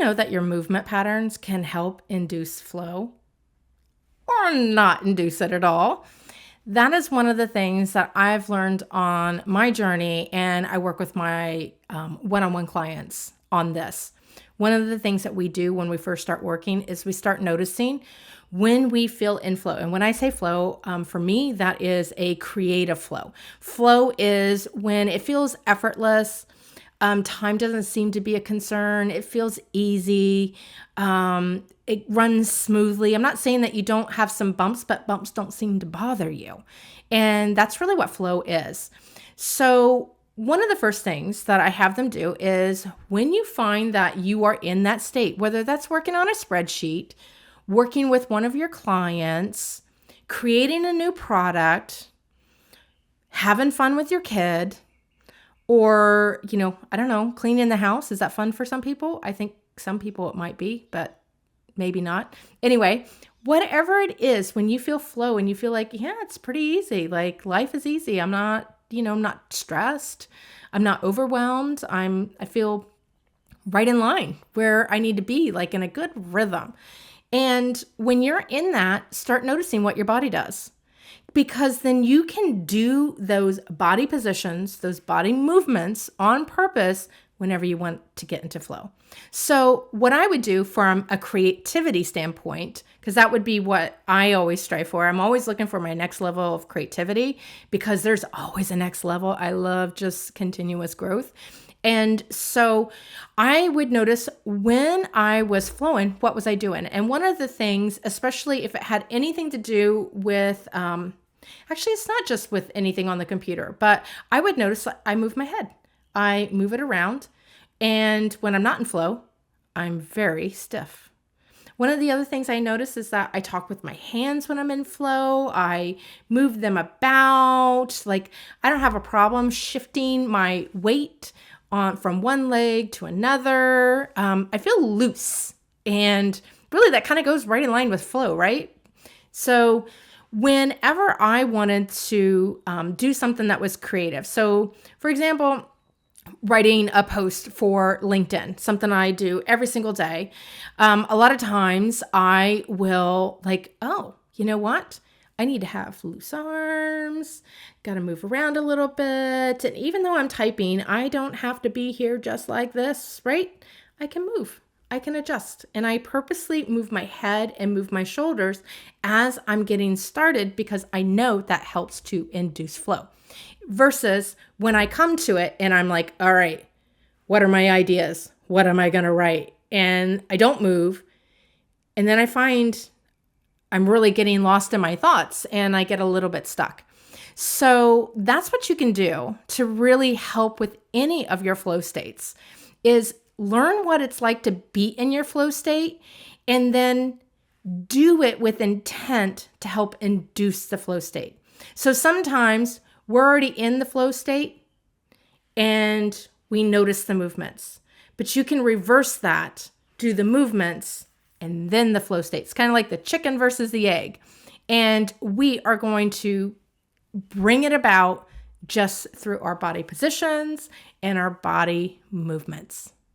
know that your movement patterns can help induce flow or not induce it at all? That is one of the things that I've learned on my journey, and I work with my one-on-one clients on this. One of the things that we do when we first start working is we start noticing when we feel in flow. And when I say flow, for me, that is a creative flow. Flow is when it feels effortless. Time doesn't seem to be a concern. It feels easy. It runs smoothly. I'm not saying that you don't have some bumps, but bumps don't seem to bother you. And that's really what flow is. So one of the first things that I have them do is when you find that you are in that state, whether that's working on a spreadsheet, working with one of your clients, creating a new product, having fun with your kid, or, I don't know, cleaning the house. Is that fun for some people? I think some people it might be, but maybe not. Anyway, whatever it is, when you feel flow and you feel like, yeah, it's pretty easy. Like life is easy. I'm not, I'm not stressed. I'm not overwhelmed. I feel right in line where I need to be, like in a good rhythm. And when you're in that, start noticing what your body does. Because then you can do those body positions, those body movements on purpose whenever you want to get into flow. So what I would do from a creativity standpoint, because that would be what I always strive for. I'm always looking for my next level of creativity because there's always a next level. I love just continuous growth. And so I would notice when I was flowing, what was I doing? And one of the things, especially if it had anything to do with, actually, it's not just with anything on the computer, but I would notice I move my head. I move it around. And when I'm not in flow, I'm very stiff. One of the other things I notice is that I talk with my hands when I'm in flow. I move them about. Like I don't have a problem shifting my weight from one leg to another. I feel loose. And really that kind of goes right in line with flow, right? So whenever I wanted to do something that was creative. So for example, writing a post for LinkedIn, something I do every single day. A lot of times I will like, oh, you know what? I need to have loose arms, got to move around a little bit. And even though I'm typing, I don't have to be here just like this, right? I can move. I can adjust. And I purposely move my head and move my shoulders as I'm getting started because I know that helps to induce flow. Versus when I come to it and I'm like, all right, what are my ideas? What am I going to write? And I don't move. And then I find I'm really getting lost in my thoughts and I get a little bit stuck. So that's what you can do to really help with any of your flow states is learn what it's like to be in your flow state and then do it with intent to help induce the flow state. So sometimes we're already in the flow state and we notice the movements, but you can reverse that, do the movements, and then the flow state. It's kind of like the chicken versus the egg. And we are going to bring it about just through our body positions and our body movements.